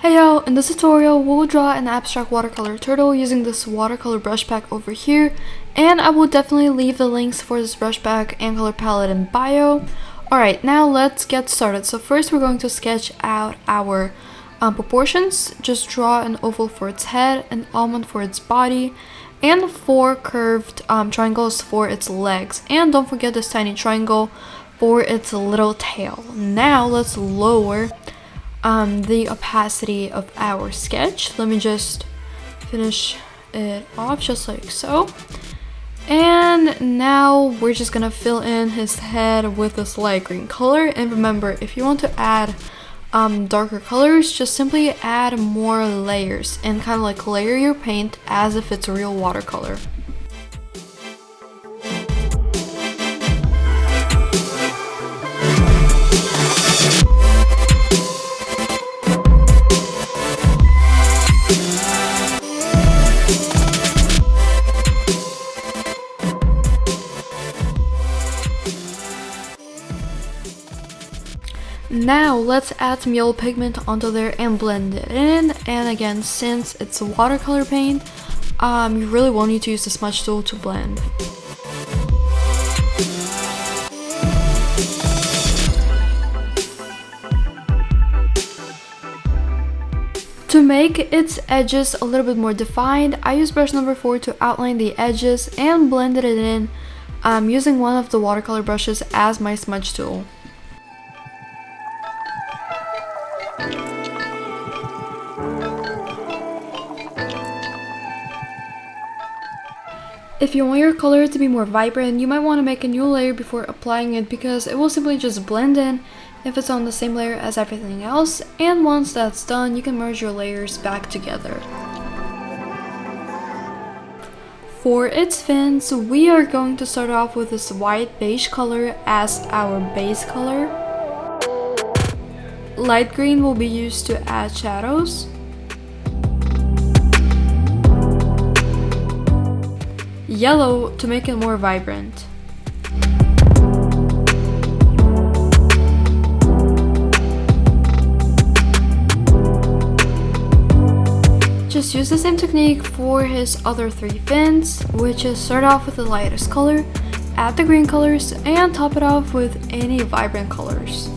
Hey y'all, in this tutorial we'll draw an abstract watercolor turtle using this watercolor brush pack over here, and I will definitely leave the links for this brush pack and color palette in bio. Alright, now let's get started. So first we're going to sketch out our proportions. Just draw an oval for its head, an almond for its body, and 4 curved triangles for its legs. And don't forget this tiny triangle for its little tail. Now let's lower the opacity of our sketch. Let me just finish it off just like so. And now we're just gonna fill in his head with this light green color. And remember, if you want to add darker colors, just simply add more layers and kind of like layer your paint as if it's real watercolor. Now let's add some yellow pigment onto there and blend it in. And again, since it's watercolor paint, you really won't need to use the smudge tool to blend. To make its edges a little bit more defined, I used brush number 4 to outline the edges and blended it in using one of the watercolor brushes as my smudge tool. If you want your color to be more vibrant, you might want to make a new layer before applying it, because it will simply just blend in if it's on the same layer as everything else, and once that's done, you can merge your layers back together. For its fins, we are going to start off with this white beige color as our base color. Light green will be used to add shadows. Yellow to make it more vibrant. Just use the same technique for his other 3 fins, which is start off with the lightest color, add the green colors, and top it off with any vibrant colors.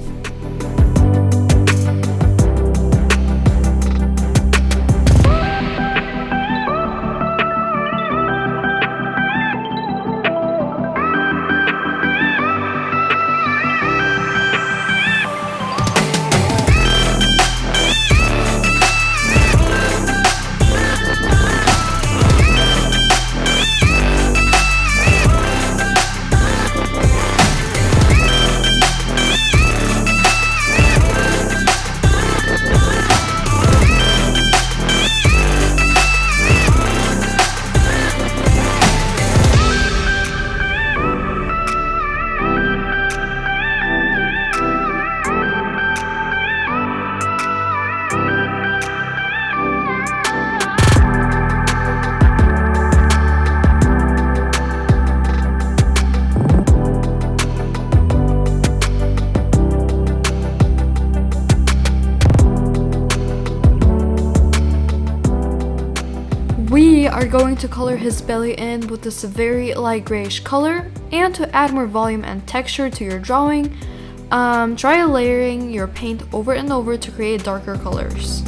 We are going to color his belly in with this very light grayish color, and to add more volume and texture to your drawing, try layering your paint over and over to create darker colors.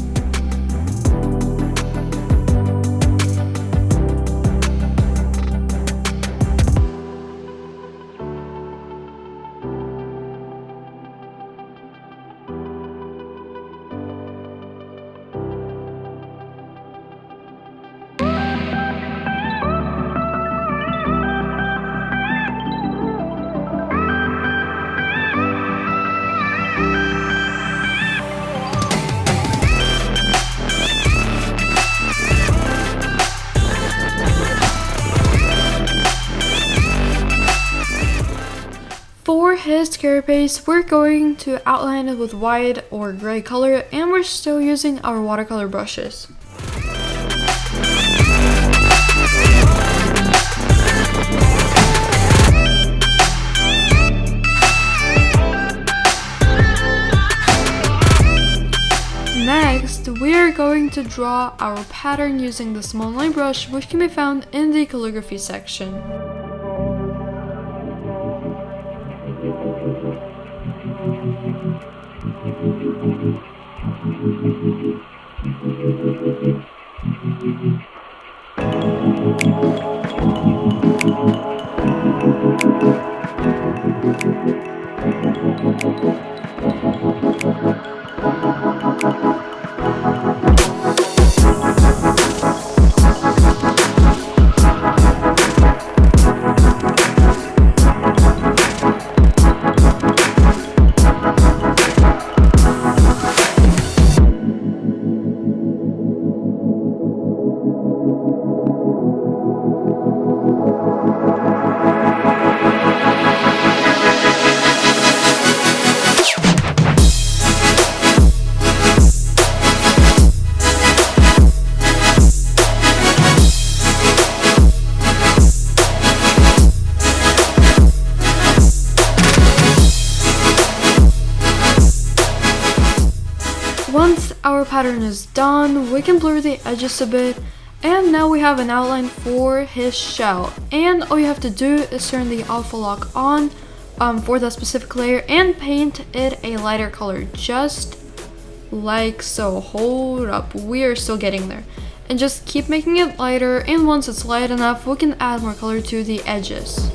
For his carapace, we're going to outline it with white or gray color, and we're still using our watercolor brushes. Next, next, we are going to draw our pattern using the small line brush, which can be found in the calligraphy section. Once our pattern is done, we can blur the edges a bit, and now we have an outline for his shell. And all you have to do is turn the alpha lock on for that specific layer and paint it a lighter color, just like so. Hold up, we are still getting there. And just keep making it lighter, and once it's light enough, we can add more color to the edges.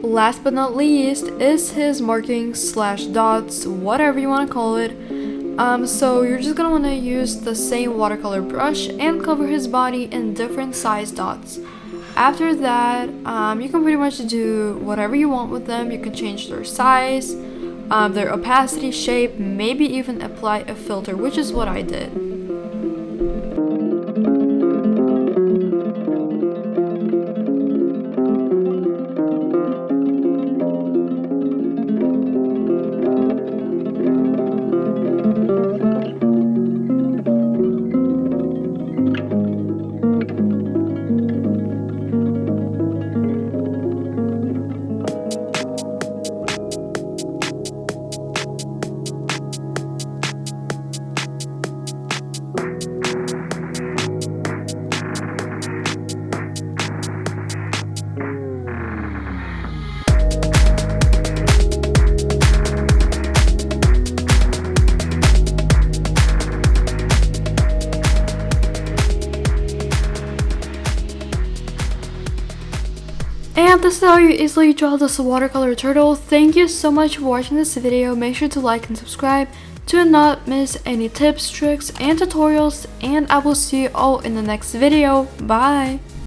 Last but not least is his markings / dots, whatever you want to call it. So you're just gonna want to use the same watercolor brush and cover his body in different size dots. After that, you can pretty much do whatever you want with them. You can change their size, their opacity, shape, maybe even apply a filter, which is what I did. And this is how you easily draw this watercolor turtle. Thank you so much for watching this video. Make sure to like and subscribe to not miss any tips, tricks, and tutorials. And I will see you all in the next video. Bye!